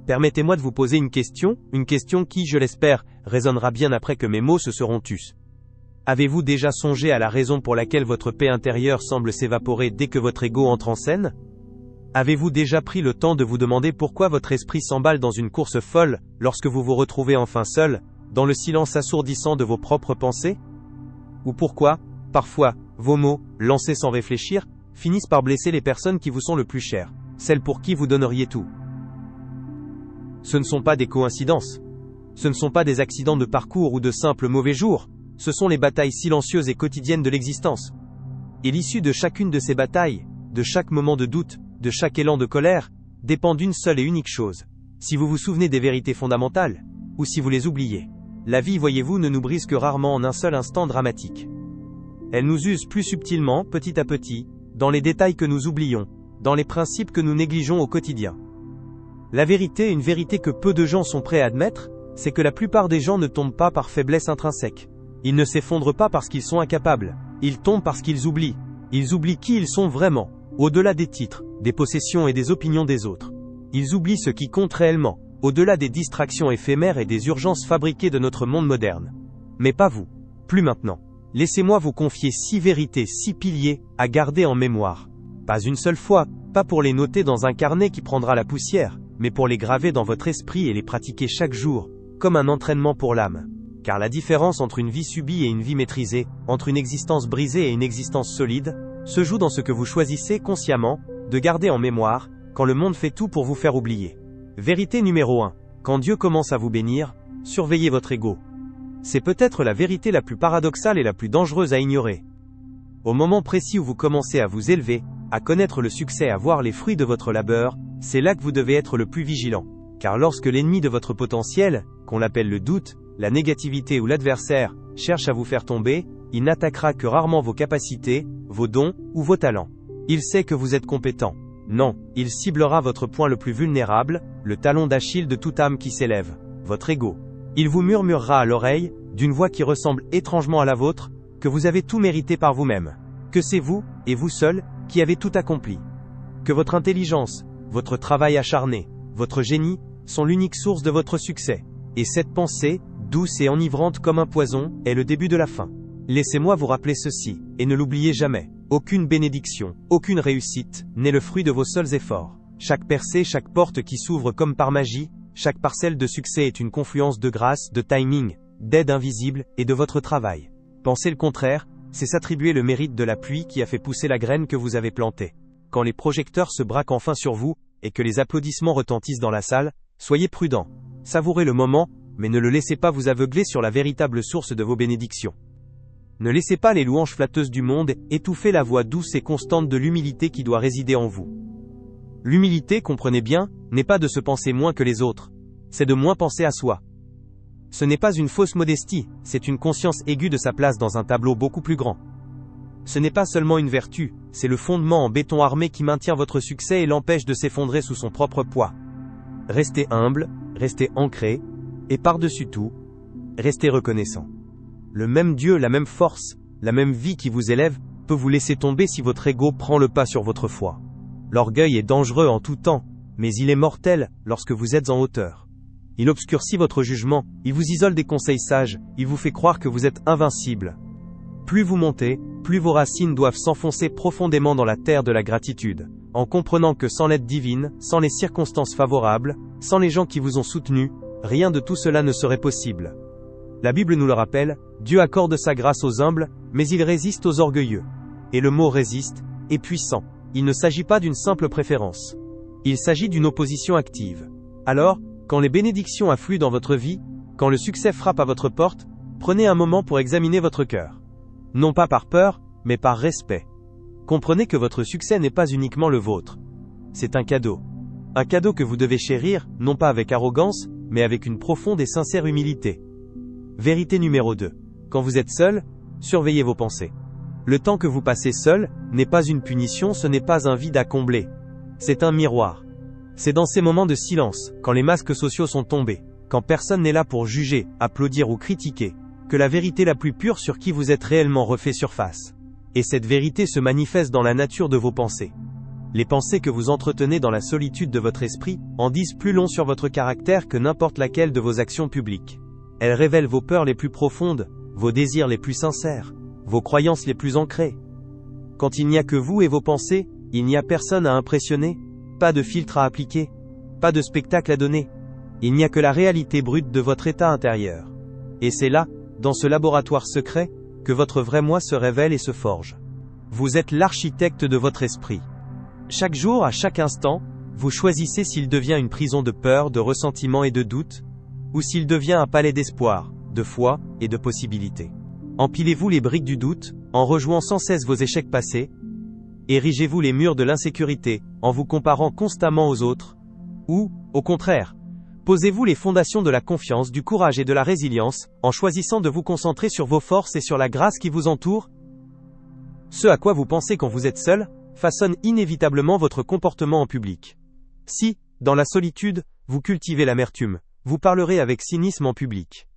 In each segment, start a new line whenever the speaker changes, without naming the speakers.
Permettez-moi de vous poser une question qui, je l'espère, résonnera bien après que mes mots se seront tus. Avez-vous déjà songé à la raison pour laquelle votre paix intérieure semble s'évaporer dès que votre ego entre en scène? Avez-vous déjà pris le temps de vous demander pourquoi votre esprit s'emballe dans une course folle lorsque vous vous retrouvez enfin seul, dans le silence assourdissant de vos propres pensées? Ou pourquoi, parfois, vos mots, lancés sans réfléchir, finissent par blesser les personnes qui vous sont le plus chères, celles pour qui vous donneriez tout? Ce ne sont pas des coïncidences. Ce ne sont pas des accidents de parcours ou de simples mauvais jours, ce sont les batailles silencieuses et quotidiennes de l'existence. Et l'issue de chacune de ces batailles, de chaque moment de doute, de chaque élan de colère, dépend d'une seule et unique chose. Si vous vous souvenez des vérités fondamentales, ou si vous les oubliez. La vie, voyez-vous, ne nous brise que rarement en un seul instant dramatique. Elle nous use plus subtilement, petit à petit, dans les détails que nous oublions, dans les principes que nous négligeons au quotidien. La vérité, une vérité que peu de gens sont prêts à admettre, c'est que la plupart des gens ne tombent pas par faiblesse intrinsèque. Ils ne s'effondrent pas parce qu'ils sont incapables. Ils tombent parce qu'ils oublient. Ils oublient qui ils sont vraiment, au-delà des titres, des possessions et des opinions des autres. Ils oublient ce qui compte réellement, au-delà des distractions éphémères et des urgences fabriquées de notre monde moderne. Mais pas vous. Plus maintenant. Laissez-moi vous confier 6 vérités, 6 piliers, à garder en mémoire. Pas une seule fois, pas pour les noter dans un carnet qui prendra la poussière, mais pour les graver dans votre esprit et les pratiquer chaque jour, comme un entraînement pour l'âme. Car la différence entre une vie subie et une vie maîtrisée, entre une existence brisée et une existence solide, se joue dans ce que vous choisissez consciemment, de garder en mémoire, quand le monde fait tout pour vous faire oublier. Vérité numéro 1. Quand Dieu commence à vous bénir, surveillez votre ego. C'est peut-être la vérité la plus paradoxale et la plus dangereuse à ignorer. Au moment précis où vous commencez à vous élever, à connaître le succès, à voir les fruits de votre labeur, c'est là que vous devez être le plus vigilant. Car lorsque l'ennemi de votre potentiel, qu'on appelle le doute, la négativité ou l'adversaire, cherche à vous faire tomber, il n'attaquera que rarement vos capacités, vos dons ou vos talents. Il sait que vous êtes compétent. Non, il ciblera votre point le plus vulnérable, le talon d'Achille de toute âme qui s'élève, votre ego. Il vous murmurera à l'oreille, d'une voix qui ressemble étrangement à la vôtre, que vous avez tout mérité par vous-même. Que c'est vous, et vous seul, qui avez tout accompli. Que votre intelligence, votre travail acharné, votre génie, sont l'unique source de votre succès. Et cette pensée, douce et enivrante comme un poison, est le début de la fin. Laissez-moi vous rappeler ceci, et ne l'oubliez jamais. Aucune bénédiction, aucune réussite, n'est le fruit de vos seuls efforts. Chaque percée, chaque porte qui s'ouvre comme par magie, chaque parcelle de succès est une confluence de grâce, de timing, d'aide invisible, et de votre travail. Penser le contraire, c'est s'attribuer le mérite de la pluie qui a fait pousser la graine que vous avez plantée. Quand les projecteurs se braquent enfin sur vous, et que les applaudissements retentissent dans la salle, soyez prudents. Savourez le moment, mais ne le laissez pas vous aveugler sur la véritable source de vos bénédictions. Ne laissez pas les louanges flatteuses du monde étouffer la voix douce et constante de l'humilité qui doit résider en vous. L'humilité, comprenez bien, n'est pas de se penser moins que les autres. C'est de moins penser à soi. Ce n'est pas une fausse modestie, c'est une conscience aiguë de sa place dans un tableau beaucoup plus grand. Ce n'est pas seulement une vertu, c'est le fondement en béton armé qui maintient votre succès et l'empêche de s'effondrer sous son propre poids. Restez humble, restez ancré, et par-dessus tout, restez reconnaissant. Le même Dieu, la même force, la même vie qui vous élève, peut vous laisser tomber si votre ego prend le pas sur votre foi. L'orgueil est dangereux en tout temps, mais il est mortel lorsque vous êtes en hauteur. Il obscurcit votre jugement, il vous isole des conseils sages, il vous fait croire que vous êtes invincible. Plus vous montez, plus vos racines doivent s'enfoncer profondément dans la terre de la gratitude, en comprenant que sans l'aide divine, sans les circonstances favorables, sans les gens qui vous ont soutenu, rien de tout cela ne serait possible. La Bible nous le rappelle, Dieu accorde sa grâce aux humbles, mais il résiste aux orgueilleux. Et le mot résiste est puissant. Il ne s'agit pas d'une simple préférence. Il s'agit d'une opposition active. Alors, quand les bénédictions affluent dans votre vie, quand le succès frappe à votre porte, prenez un moment pour examiner votre cœur. Non pas par peur, mais par respect. Comprenez que votre succès n'est pas uniquement le vôtre. C'est un cadeau. Un cadeau que vous devez chérir, non pas avec arrogance, mais avec une profonde et sincère humilité. Vérité numéro 2. Quand vous êtes seul, surveillez vos pensées. Le temps que vous passez seul n'est pas une punition, ce n'est pas un vide à combler. C'est un miroir. C'est dans ces moments de silence, quand les masques sociaux sont tombés, quand personne n'est là pour juger, applaudir ou critiquer, que la vérité la plus pure sur qui vous êtes réellement refait surface. Et cette vérité se manifeste dans la nature de vos pensées. Les pensées que vous entretenez dans la solitude de votre esprit en disent plus long sur votre caractère que n'importe laquelle de vos actions publiques. Elles révèlent vos peurs les plus profondes, vos désirs les plus sincères, vos croyances les plus ancrées. Quand il n'y a que vous et vos pensées, il n'y a personne à impressionner, pas de filtre à appliquer, pas de spectacle à donner. Il n'y a que la réalité brute de votre état intérieur. Et c'est là, dans ce laboratoire secret, que votre vrai moi se révèle et se forge. Vous êtes l'architecte de votre esprit. Chaque jour, à chaque instant, vous choisissez s'il devient une prison de peur, de ressentiment et de doute, ou s'il devient un palais d'espoir, de foi et de possibilités. Empilez-vous les briques du doute, en rejouant sans cesse vos échecs passés. Érigez-vous les murs de l'insécurité, en vous comparant constamment aux autres. Ou, au contraire, posez-vous les fondations de la confiance, du courage et de la résilience, en choisissant de vous concentrer sur vos forces et sur la grâce qui vous entoure. Ce à quoi vous pensez quand vous êtes seul, façonne inévitablement votre comportement en public. Si, dans la solitude, vous cultivez l'amertume, vous parlerez avec cynisme en public.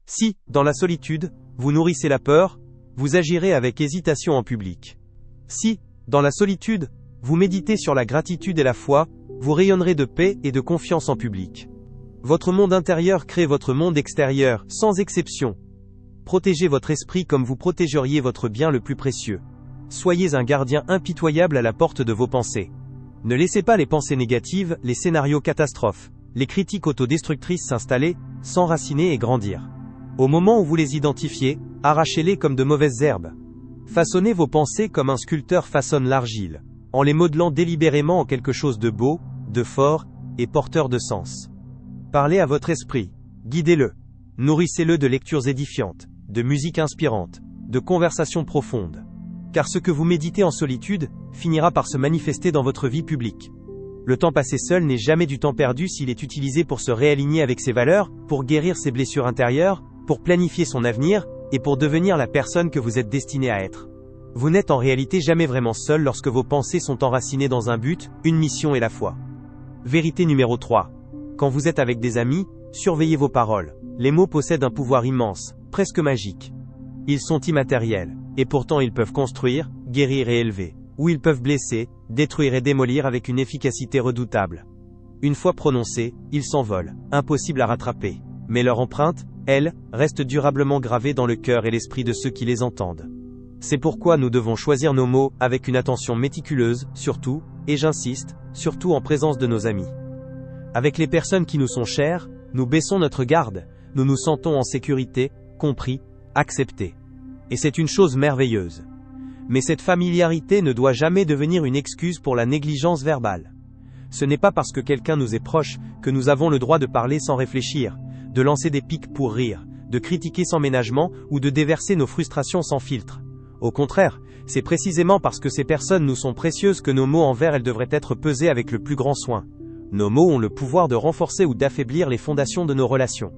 Si, dans la solitude, vous nourrissez la peur, vous agirez avec hésitation en public. Si, dans la solitude, vous méditez sur la gratitude et la foi, vous rayonnerez de paix et de confiance en public. Votre monde intérieur crée votre monde extérieur, sans exception. Protégez votre esprit comme vous protégeriez votre bien le plus précieux. Soyez un gardien impitoyable à la porte de vos pensées. Ne laissez pas les pensées négatives, les scénarios catastrophes, les critiques autodestructrices s'installer, s'enraciner et grandir. Au moment où vous les identifiez, arrachez-les comme de mauvaises herbes. Façonnez vos pensées comme un sculpteur façonne l'argile, en les modelant délibérément en quelque chose de beau, de fort et porteur de sens. Parlez à votre esprit, guidez-le, nourrissez-le de lectures édifiantes, de musique inspirante, de conversations profondes. Car ce que vous méditez en solitude finira par se manifester dans votre vie publique. Le temps passé seul n'est jamais du temps perdu s'il est utilisé pour se réaligner avec ses valeurs, pour guérir ses blessures intérieures, pour planifier son avenir, et pour devenir la personne que vous êtes destiné à être. Vous n'êtes en réalité jamais vraiment seul lorsque vos pensées sont enracinées dans un but, une mission et la foi. Vérité numéro 3. Quand vous êtes avec des amis, surveillez vos paroles. Les mots possèdent un pouvoir immense, presque magique. Ils sont immatériels, et pourtant ils peuvent construire, guérir et élever. Ou ils peuvent blesser, détruire et démolir avec une efficacité redoutable. Une fois prononcés, ils s'envolent, impossible à rattraper. Mais leur empreinte, elle, reste durablement gravée dans le cœur et l'esprit de ceux qui les entendent. C'est pourquoi nous devons choisir nos mots avec une attention méticuleuse, surtout, et j'insiste, surtout en présence de nos amis. Avec les personnes qui nous sont chères, nous baissons notre garde, nous nous sentons en sécurité, compris, acceptés. Et c'est une chose merveilleuse. Mais cette familiarité ne doit jamais devenir une excuse pour la négligence verbale. Ce n'est pas parce que quelqu'un nous est proche que nous avons le droit de parler sans réfléchir, de lancer des piques pour rire, de critiquer sans ménagement ou de déverser nos frustrations sans filtre. Au contraire, c'est précisément parce que ces personnes nous sont précieuses que nos mots envers elles devraient être pesés avec le plus grand soin. Nos mots ont le pouvoir de renforcer ou d'affaiblir les fondations de nos relations.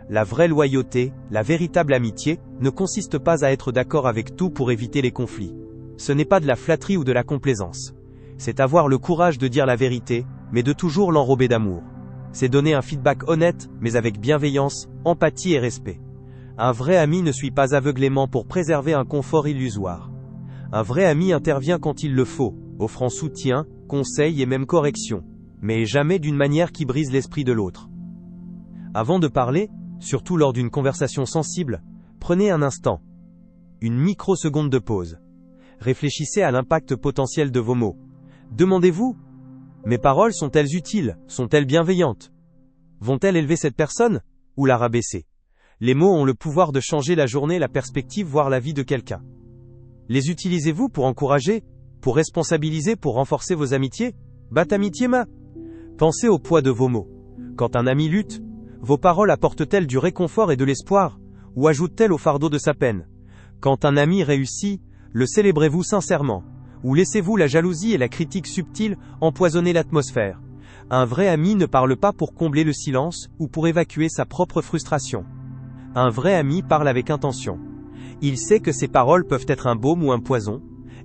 La vraie loyauté, la véritable amitié, ne consiste pas à être d'accord avec tout pour éviter les conflits. Ce n'est pas de la flatterie ou de la complaisance. C'est avoir le courage de dire la vérité, mais de toujours l'enrober d'amour. C'est donner un feedback honnête, mais avec bienveillance, empathie et respect. Un vrai ami ne suit pas aveuglément pour préserver un confort illusoire. Un vrai ami intervient quand il le faut, offrant soutien, conseil et même correction, mais jamais d'une manière qui brise l'esprit de l'autre. Avant de parler, surtout lors d'une conversation sensible, prenez un instant, une microseconde de pause. Réfléchissez à l'impact potentiel de vos mots. Demandez-vous, mes paroles sont-elles utiles, sont-elles bienveillantes? Vont-elles élever cette personne, ou la rabaisser? Les mots ont le pouvoir de changer la journée, la perspective, voire la vie de quelqu'un. Les utilisez-vous pour encourager, pour responsabiliser, pour renforcer vos amitiés? Bat amitié ma. Pensez au poids de vos mots. Quand un ami lutte, vos paroles apportent-elles du réconfort et de l'espoir, ou ajoutent-elles au fardeau de sa peine? Quand un ami réussit, le célébrez-vous sincèrement, ou laissez-vous la jalousie et la critique subtile empoisonner l'atmosphère? Un vrai ami ne parle pas pour combler le silence, ou pour évacuer sa propre frustration. Un vrai ami parle avec intention. Il sait que ses paroles peuvent être un baume ou un poison,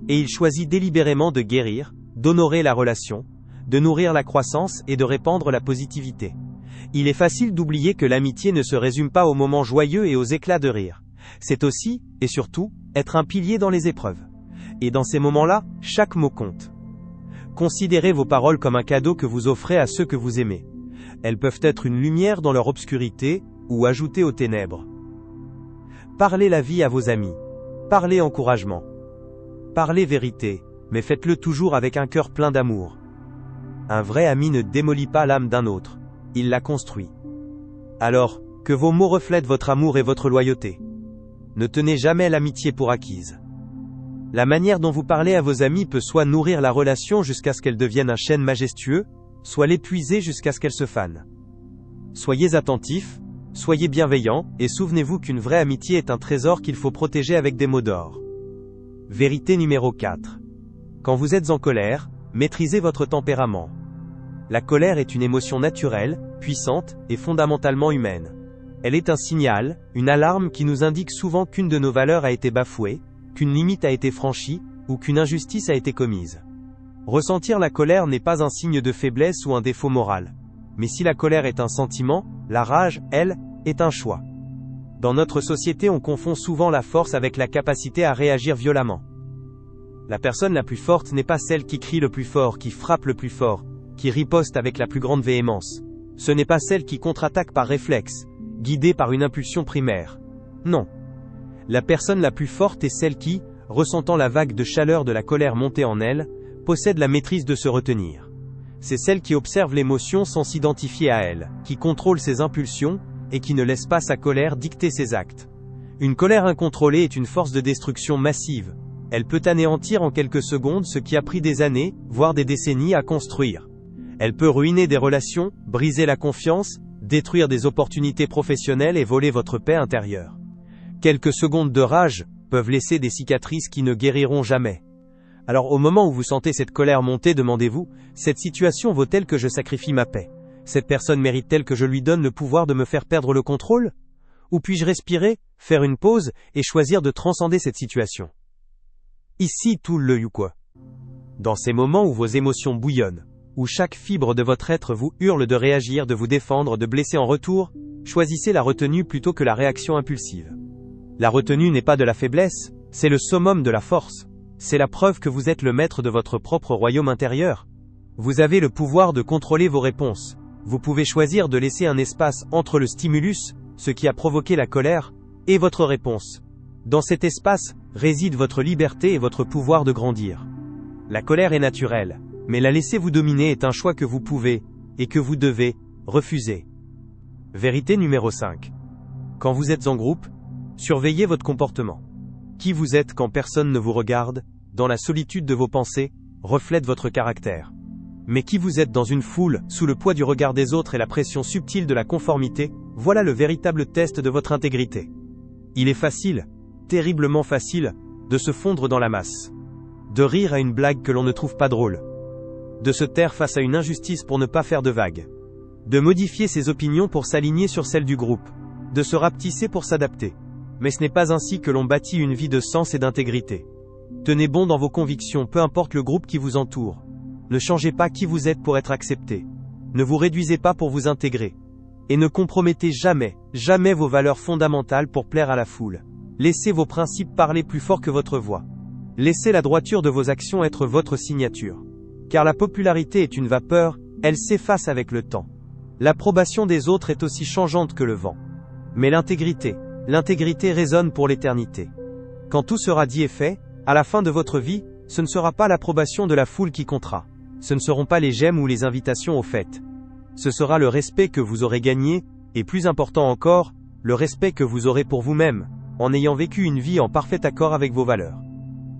et il choisit délibérément de guérir, d'honorer la relation, de nourrir la croissance et de répandre la positivité. Il est facile d'oublier que l'amitié ne se résume pas aux moments joyeux et aux éclats de rire. C'est aussi, et surtout, être un pilier dans les épreuves. Et dans ces moments-là, chaque mot compte. Considérez vos paroles comme un cadeau que vous offrez à ceux que vous aimez. Elles peuvent être une lumière dans leur obscurité, ou ajouter aux ténèbres. Parlez la vie à vos amis. Parlez encouragement. Parlez vérité, mais faites-le toujours avec un cœur plein d'amour. Un vrai ami ne démolit pas l'âme d'un autre, il la construit. Alors, que vos mots reflètent votre amour et votre loyauté. Ne tenez jamais l'amitié pour acquise. La manière dont vous parlez à vos amis peut soit nourrir la relation jusqu'à ce qu'elle devienne un chêne majestueux, soit l'épuiser jusqu'à ce qu'elle se fane. Soyez attentifs, soyez bienveillants, et souvenez-vous qu'une vraie amitié est un trésor qu'il faut protéger avec des mots d'or. Vérité numéro 4. Quand vous êtes en colère, maîtrisez votre tempérament. La colère est une émotion naturelle, puissante, et fondamentalement humaine. Elle est un signal, une alarme qui nous indique souvent qu'une de nos valeurs a été bafouée, qu'une limite a été franchie, ou qu'une injustice a été commise. Ressentir la colère n'est pas un signe de faiblesse ou un défaut moral. Mais si la colère est un sentiment, la rage, elle, est un choix. Dans notre société, on confond souvent la force avec la capacité à réagir violemment. La personne la plus forte n'est pas celle qui crie le plus fort, qui frappe le plus fort, qui riposte avec la plus grande véhémence. Ce n'est pas celle qui contre-attaque par réflexe, guidée par une impulsion primaire. Non. La personne la plus forte est celle qui, ressentant la vague de chaleur de la colère monter en elle, possède la maîtrise de se retenir. C'est celle qui observe l'émotion sans s'identifier à elle, qui contrôle ses impulsions, et qui ne laisse pas sa colère dicter ses actes. Une colère incontrôlée est une force de destruction massive. Elle peut anéantir en quelques secondes ce qui a pris des années, voire des décennies à construire. Elle peut ruiner des relations, briser la confiance, détruire des opportunités professionnelles et voler votre paix intérieure. Quelques secondes de rage peuvent laisser des cicatrices qui ne guériront jamais. Alors au moment où vous sentez cette colère monter, demandez-vous, cette situation vaut-elle que je sacrifie ma paix? Cette personne mérite-t-elle que je lui donne le pouvoir de me faire perdre le contrôle? Ou puis-je respirer, faire une pause, et choisir de transcender cette situation? Ici tout le quoi. Dans ces moments où vos émotions bouillonnent, où chaque fibre de votre être vous hurle de réagir, de vous défendre, de blesser en retour, choisissez la retenue plutôt que la réaction impulsive. La retenue n'est pas de la faiblesse, c'est le summum de la force. C'est la preuve que vous êtes le maître de votre propre royaume intérieur. Vous avez le pouvoir de contrôler vos réponses. Vous pouvez choisir de laisser un espace entre le stimulus, ce qui a provoqué la colère, et votre réponse. Dans cet espace, réside votre liberté et votre pouvoir de grandir. La colère est naturelle, mais la laisser vous dominer est un choix que vous pouvez, et que vous devez, refuser. Vérité numéro 5. Quand vous êtes en groupe, surveillez votre comportement. Qui vous êtes quand personne ne vous regarde, dans la solitude de vos pensées, reflète votre caractère. Mais qui vous êtes dans une foule, sous le poids du regard des autres et la pression subtile de la conformité, voilà le véritable test de votre intégrité. Il est facile, terriblement facile, de se fondre dans la masse. De rire à une blague que l'on ne trouve pas drôle. De se taire face à une injustice pour ne pas faire de vagues. De modifier ses opinions pour s'aligner sur celles du groupe. De se rapetisser pour s'adapter. Mais ce n'est pas ainsi que l'on bâtit une vie de sens et d'intégrité. Tenez bon dans vos convictions, peu importe le groupe qui vous entoure. Ne changez pas qui vous êtes pour être accepté. Ne vous réduisez pas pour vous intégrer. Et ne compromettez jamais, jamais vos valeurs fondamentales pour plaire à la foule. Laissez vos principes parler plus fort que votre voix. Laissez la droiture de vos actions être votre signature. Car la popularité est une vapeur, elle s'efface avec le temps. L'approbation des autres est aussi changeante que le vent. Mais l'intégrité résonne pour l'éternité. Quand tout sera dit et fait, à la fin de votre vie, ce ne sera pas l'approbation de la foule qui comptera. Ce ne seront pas les j'aime ou les invitations aux fêtes. Ce sera le respect que vous aurez gagné, et plus important encore, le respect que vous aurez pour vous-même, en ayant vécu une vie en parfait accord avec vos valeurs.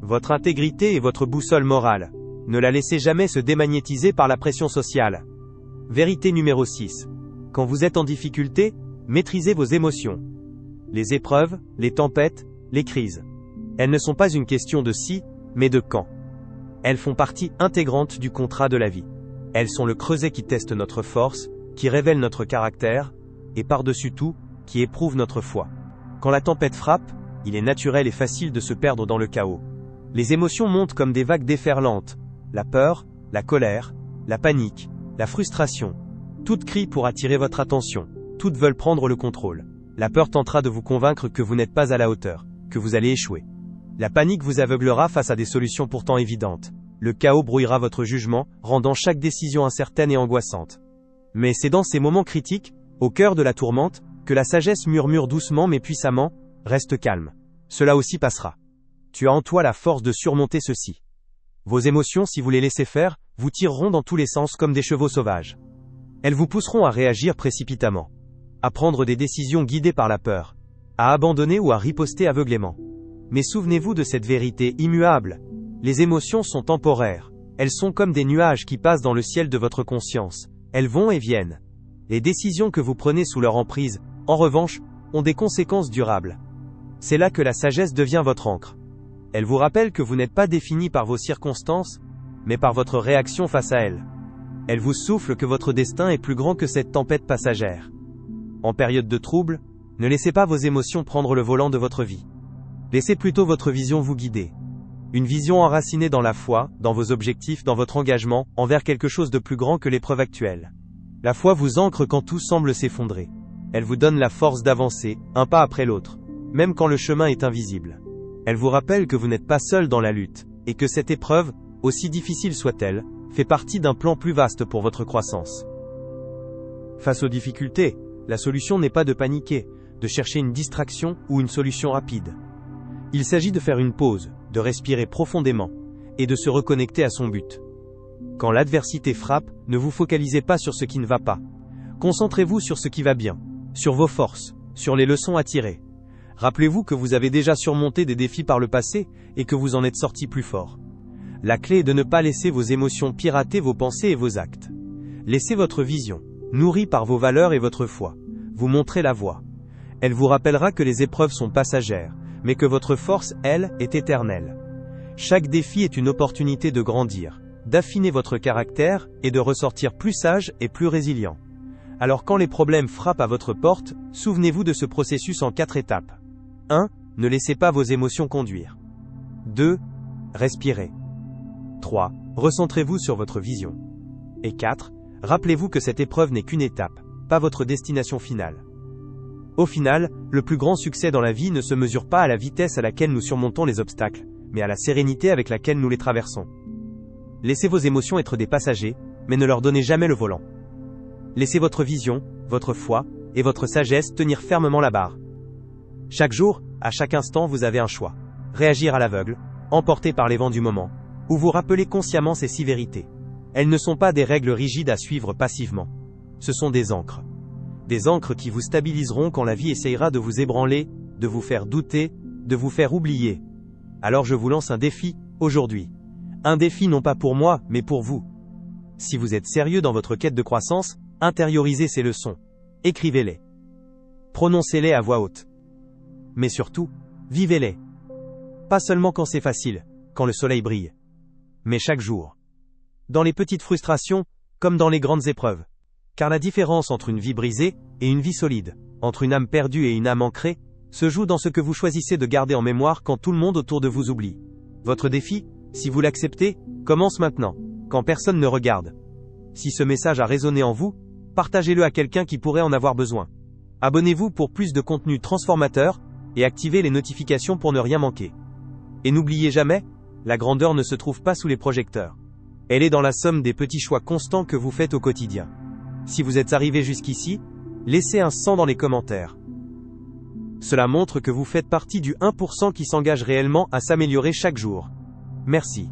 Votre intégrité est votre boussole morale. Ne la laissez jamais se démagnétiser par la pression sociale. Vérité numéro 6. Quand vous êtes en difficulté, maîtrisez vos émotions. Les épreuves, les tempêtes, les crises. Elles ne sont pas une question de si, mais de quand. Elles font partie intégrante du contrat de la vie. Elles sont le creuset qui teste notre force, qui révèle notre caractère, et par-dessus tout, qui éprouve notre foi. Quand la tempête frappe, il est naturel et facile de se perdre dans le chaos. Les émotions montent comme des vagues déferlantes. La peur, la colère, la panique, la frustration. Toutes crient pour attirer votre attention. Toutes veulent prendre le contrôle. La peur tentera de vous convaincre que vous n'êtes pas à la hauteur, que vous allez échouer. La panique vous aveuglera face à des solutions pourtant évidentes. Le chaos brouillera votre jugement, rendant chaque décision incertaine et angoissante. Mais c'est dans ces moments critiques, au cœur de la tourmente, que la sagesse murmure doucement mais puissamment, « Reste calme. Cela aussi passera. Tu as en toi la force de surmonter ceci. » Vos émotions, si vous les laissez faire, vous tireront dans tous les sens comme des chevaux sauvages. Elles vous pousseront à réagir précipitamment, à prendre des décisions guidées par la peur, à abandonner ou à riposter aveuglément. Mais souvenez-vous de cette vérité immuable. Les émotions sont temporaires. Elles sont comme des nuages qui passent dans le ciel de votre conscience. Elles vont et viennent. Les décisions que vous prenez sous leur emprise, en revanche, ont des conséquences durables. C'est là que la sagesse devient votre encre. Elle vous rappelle que vous n'êtes pas défini par vos circonstances, mais par votre réaction face à elles. Elle vous souffle que votre destin est plus grand que cette tempête passagère. En période de trouble, ne laissez pas vos émotions prendre le volant de votre vie. Laissez plutôt votre vision vous guider. Une vision enracinée dans la foi, dans vos objectifs, dans votre engagement, envers quelque chose de plus grand que l'épreuve actuelle. La foi vous ancre quand tout semble s'effondrer. Elle vous donne la force d'avancer, un pas après l'autre, même quand le chemin est invisible. Elle vous rappelle que vous n'êtes pas seul dans la lutte, et que cette épreuve, aussi difficile soit-elle, fait partie d'un plan plus vaste pour votre croissance. Face aux difficultés, la solution n'est pas de paniquer, de chercher une distraction ou une solution rapide. Il s'agit de faire une pause, de respirer profondément, et de se reconnecter à son but. Quand l'adversité frappe, ne vous focalisez pas sur ce qui ne va pas. Concentrez-vous sur ce qui va bien, sur vos forces, sur les leçons à tirer. Rappelez-vous que vous avez déjà surmonté des défis par le passé, et que vous en êtes sorti plus fort. La clé est de ne pas laisser vos émotions pirater vos pensées et vos actes. Laissez votre vision, nourrie par vos valeurs et votre foi, vous montrer la voie. Elle vous rappellera que les épreuves sont passagères, mais que votre force, elle, est éternelle. Chaque défi est une opportunité de grandir, d'affiner votre caractère et de ressortir plus sage et plus résilient. Alors quand les problèmes frappent à votre porte, souvenez-vous de ce processus en 4 étapes. 1. Ne laissez pas vos émotions conduire. 2. Respirez. 3. Recentrez-vous sur votre vision. Et 4. Rappelez-vous que cette épreuve n'est qu'une étape, pas votre destination finale. Au final, le plus grand succès dans la vie ne se mesure pas à la vitesse à laquelle nous surmontons les obstacles, mais à la sérénité avec laquelle nous les traversons. Laissez vos émotions être des passagers, mais ne leur donnez jamais le volant. Laissez votre vision, votre foi et votre sagesse tenir fermement la barre. Chaque jour, à chaque instant, vous avez un choix. Réagir à l'aveugle, emporté par les vents du moment, ou vous rappeler consciemment ces 6 vérités. Elles ne sont pas des règles rigides à suivre passivement. Ce sont des ancres. Des ancres qui vous stabiliseront quand la vie essayera de vous ébranler, de vous faire douter, de vous faire oublier. Alors je vous lance un défi, aujourd'hui. Un défi non pas pour moi, mais pour vous. Si vous êtes sérieux dans votre quête de croissance, intériorisez ces leçons. Écrivez-les. Prononcez-les à voix haute. Mais surtout, vivez-les. Pas seulement quand c'est facile, quand le soleil brille, mais chaque jour. Dans les petites frustrations, comme dans les grandes épreuves. Car la différence entre une vie brisée et une vie solide, entre une âme perdue et une âme ancrée, se joue dans ce que vous choisissez de garder en mémoire quand tout le monde autour de vous oublie. Votre défi, si vous l'acceptez, commence maintenant, quand personne ne regarde. Si ce message a résonné en vous, partagez-le à quelqu'un qui pourrait en avoir besoin. Abonnez-vous pour plus de contenu transformateur, et activez les notifications pour ne rien manquer. Et n'oubliez jamais, la grandeur ne se trouve pas sous les projecteurs. Elle est dans la somme des petits choix constants que vous faites au quotidien. Si vous êtes arrivé jusqu'ici, laissez un 100 dans les commentaires. Cela montre que vous faites partie du 1% qui s'engage réellement à s'améliorer chaque jour. Merci.